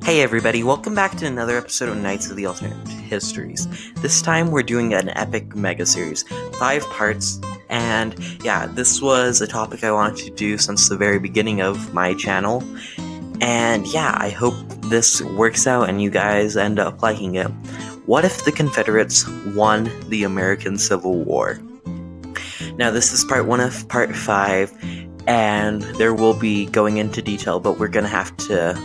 Hey everybody, welcome back to another episode of Knights of the Alternate Histories. This time we're doing an epic mega series, 5 parts, and yeah, this was a topic I wanted to do since the very beginning of my channel. And yeah, I hope this works out and you guys end up liking it. What if the Confederates won the American Civil War? Now this is part 1 of part 5, and there will be going into detail, but we're gonna have to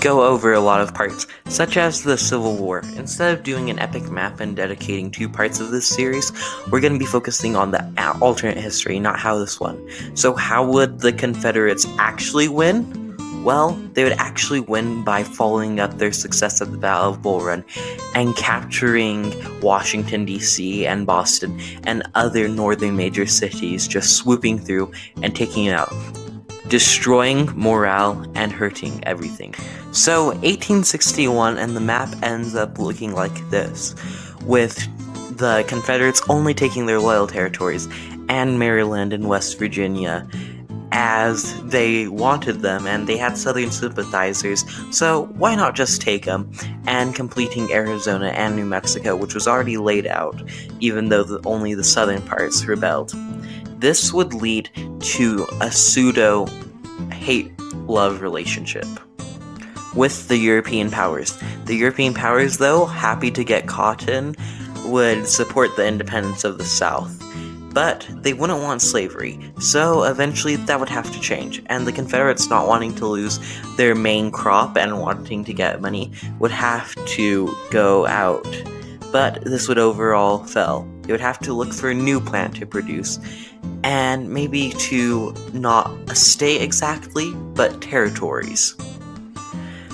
go over a lot of parts, such as the Civil War. Instead of doing an epic map and dedicating 2 parts of this series, we're going to be focusing on the alternate history, not how this won. So how would the Confederates actually win? Well, they would actually win by following up their success at the Battle of Bull Run and capturing Washington, D.C. and Boston and other northern major cities, just swooping through and taking it out, destroying morale and hurting everything. So 1861, and the map ends up looking like this, with the Confederates only taking their loyal territories and Maryland and West Virginia as they wanted them, and they had Southern sympathizers, so why not just take them, and completing Arizona and New Mexico, which was already laid out, even though only the southern parts rebelled. This would lead to a pseudo hate-love relationship with the European powers. The European powers, though, happy to get cotton, would support the independence of the South. But they wouldn't want slavery, so eventually that would have to change, and the Confederates, not wanting to lose their main crop and wanting to get money, would have to go out. But this would overall fail. They would have to look for a new plant to produce, and maybe to not a state exactly, but territories.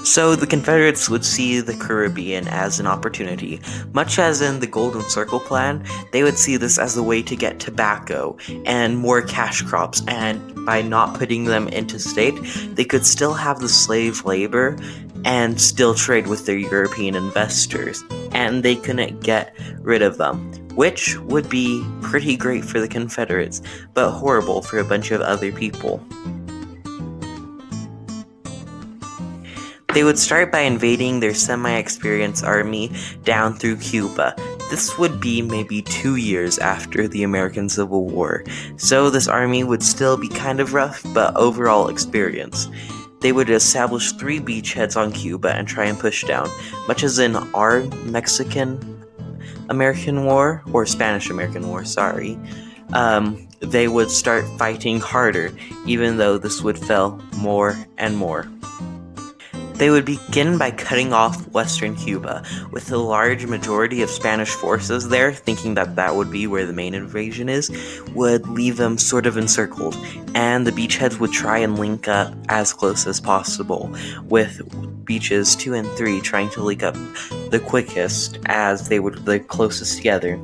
So the Confederates would see the Caribbean as an opportunity. Much as in the Golden Circle Plan, they would see this as a way to get tobacco and more cash crops, and by not putting them into state, they could still have the slave labor and still trade with their European investors, and they couldn't get rid of them, which would be pretty great for the Confederates, but horrible for a bunch of other people. They would start by invading their semi-experienced army down through Cuba. This would be maybe 2 years after the American Civil War, so this army would still be kind of rough, but overall experienced. They would establish 3 beachheads on Cuba and try and push down, much as in our Mexican-American War, or Spanish-American War, sorry. They would start fighting harder, even though this would fail more and more. They would begin by cutting off western Cuba, with a large majority of Spanish forces there, thinking that that would be where the main invasion is, would leave them sort of encircled, and the beachheads would try and link up as close as possible, with beaches 2 and 3 trying to link up the quickest as they would the closest together,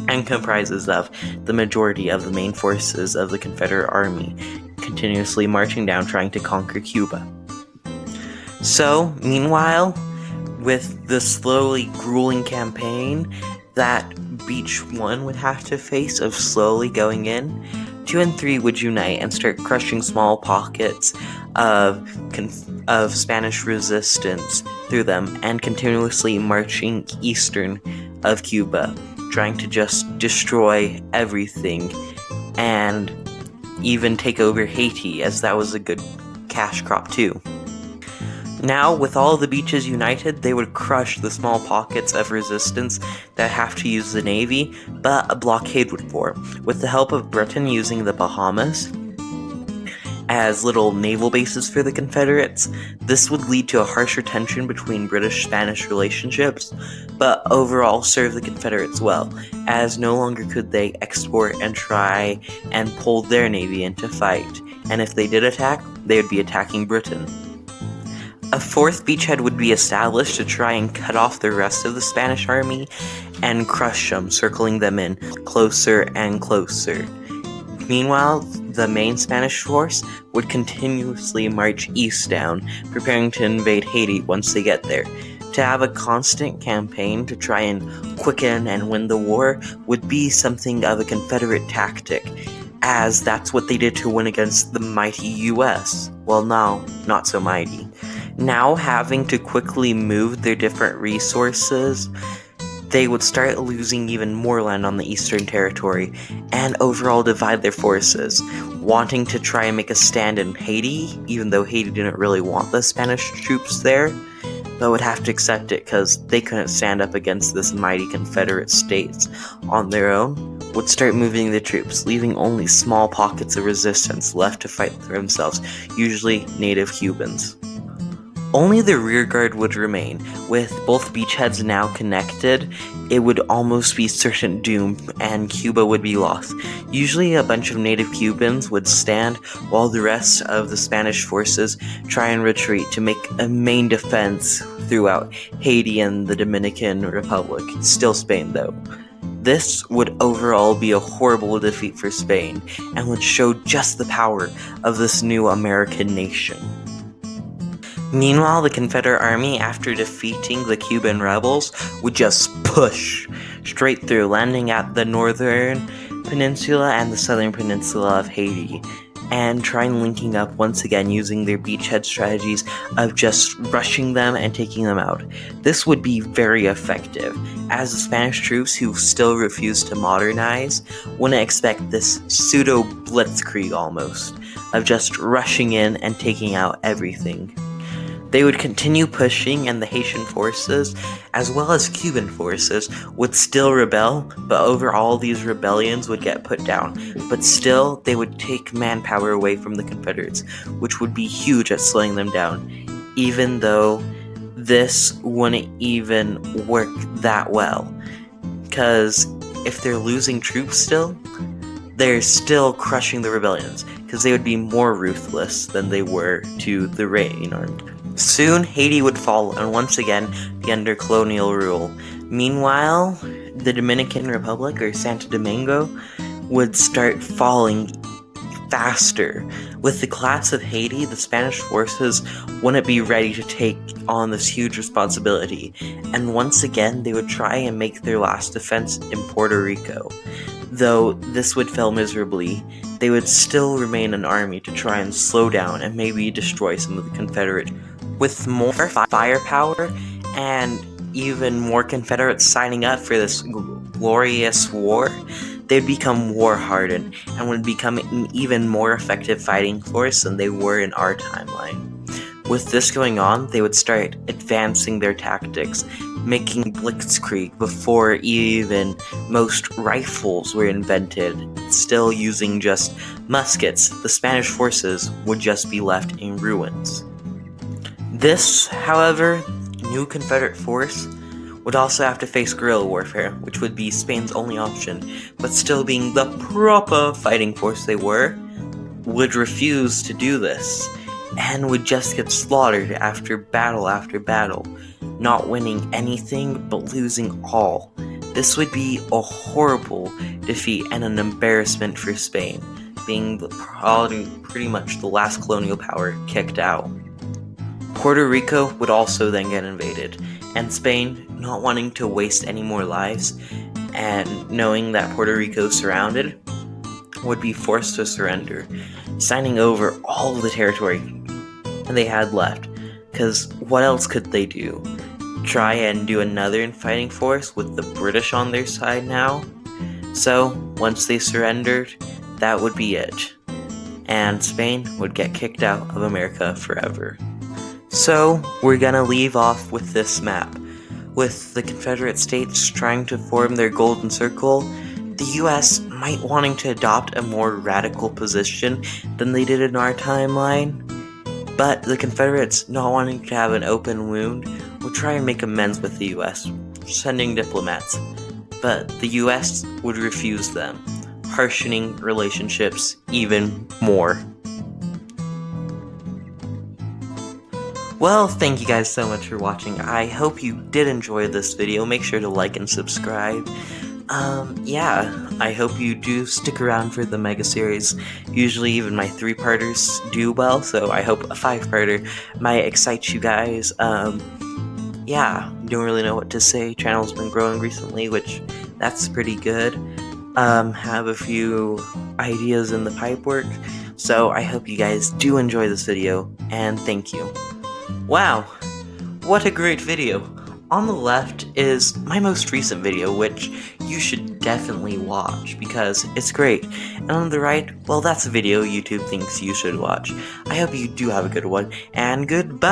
and comprises of the majority of the main forces of the Confederate Army, continuously marching down trying to conquer Cuba. So, meanwhile, with the slowly grueling campaign that Beach 1 would have to face of slowly going in, 2 and 3 would unite and start crushing small pockets of Spanish resistance through them and continuously marching eastern of Cuba, trying to just destroy everything and even take over Haiti, as that was a good cash crop too. Now, with all the beaches united, they would crush the small pockets of resistance that have to use the Navy, but a blockade would form, with the help of Britain using the Bahamas as little naval bases for the Confederates. This would lead to a harsher tension between British-Spanish relationships, but overall serve the Confederates well, as no longer could they export and try and pull their navy into fight, and if they did attack, they would be attacking Britain. A 4th beachhead would be established to try and cut off the rest of the Spanish army and crush them, circling them in closer and closer. Meanwhile, the main Spanish force would continuously march east down, preparing to invade Haiti once they get there. To have a constant campaign to try and quicken and win the war would be something of a Confederate tactic, as that's what they did to win against the mighty US. Well, no, not so mighty. Now having to quickly move their different resources, they would start losing even more land on the Eastern Territory and overall divide their forces, wanting to try and make a stand in Haiti, even though Haiti didn't really want the Spanish troops there, but would have to accept it because they couldn't stand up against this mighty Confederate states on their own, would start moving the troops, leaving only small pockets of resistance left to fight for themselves, usually native Cubans. Only the rearguard would remain. With both beachheads now connected, it would almost be certain doom, and Cuba would be lost. Usually a bunch of native Cubans would stand while the rest of the Spanish forces try and retreat to make a main defense throughout Haiti and the Dominican Republic, still Spain though. This would overall be a horrible defeat for Spain, and would show just the power of this new American nation. Meanwhile, the Confederate Army, after defeating the Cuban rebels, would just push straight through, landing at the northern peninsula and the southern peninsula of Haiti, and trying linking up once again using their beachhead strategies of just rushing them and taking them out. This would be very effective, as the Spanish troops, who still refused to modernize, wouldn't expect this pseudo-blitzkrieg almost, of just rushing in and taking out everything. They would continue pushing, and the Haitian forces, as well as Cuban forces, would still rebel, but overall these rebellions would get put down. But still, they would take manpower away from the Confederates, which would be huge at slowing them down, even though this wouldn't even work that well. Because if they're losing troops still, they're still crushing the rebellions, because they would be more ruthless than they were to the Reign Army. Soon, Haiti would fall and once again be under colonial rule. Meanwhile, the Dominican Republic, or Santo Domingo, would start falling faster. With the collapse of Haiti, the Spanish forces wouldn't be ready to take on this huge responsibility, and once again they would try and make their last defense in Puerto Rico. Though this would fail miserably, they would still remain an army to try and slow down and maybe destroy some of the Confederate. With more firepower and even more Confederates signing up for this glorious war, they'd become war-hardened and would become an even more effective fighting force than they were in our timeline. With this going on, they would start advancing their tactics, making blitzkrieg before even most rifles were invented, still using just muskets. The Spanish forces would just be left in ruins. This, however, new Confederate force would also have to face guerrilla warfare, which would be Spain's only option, but still being the proper fighting force they were, would refuse to do this, and would just get slaughtered after battle, not winning anything but losing all. This would be a horrible defeat and an embarrassment for Spain, being probably pretty much the last colonial power kicked out. Puerto Rico would also then get invaded, and Spain, not wanting to waste any more lives, and knowing that Puerto Rico is surrounded, would be forced to surrender, signing over all of the territory they had left, because what else could they do? Try and do another fighting force with the British on their side now? So, once they surrendered, that would be it, and Spain would get kicked out of America forever. So, we're gonna leave off with this map. With the Confederate States trying to form their golden circle, the US might wanting to adopt a more radical position than they did in our timeline, but the Confederates, not wanting to have an open wound, would try and make amends with the US, sending diplomats, but the US would refuse them, harshening relationships even more. Well, thank you guys so much for watching. I hope you did enjoy this video. Make sure to like and subscribe. Yeah, I hope you do stick around for the mega series. Usually even my 3-parters do well, so I hope a 5-parter might excite you guys. Yeah, don't really know what to say. Channel's been growing recently, which that's pretty good. Have a few ideas in the pipework. So I hope you guys do enjoy this video, and thank you. Wow, what a great video. On the left is my most recent video, which you should definitely watch because it's great. And on the right, well, that's a video YouTube thinks you should watch. I hope you do have a good one, and goodbye!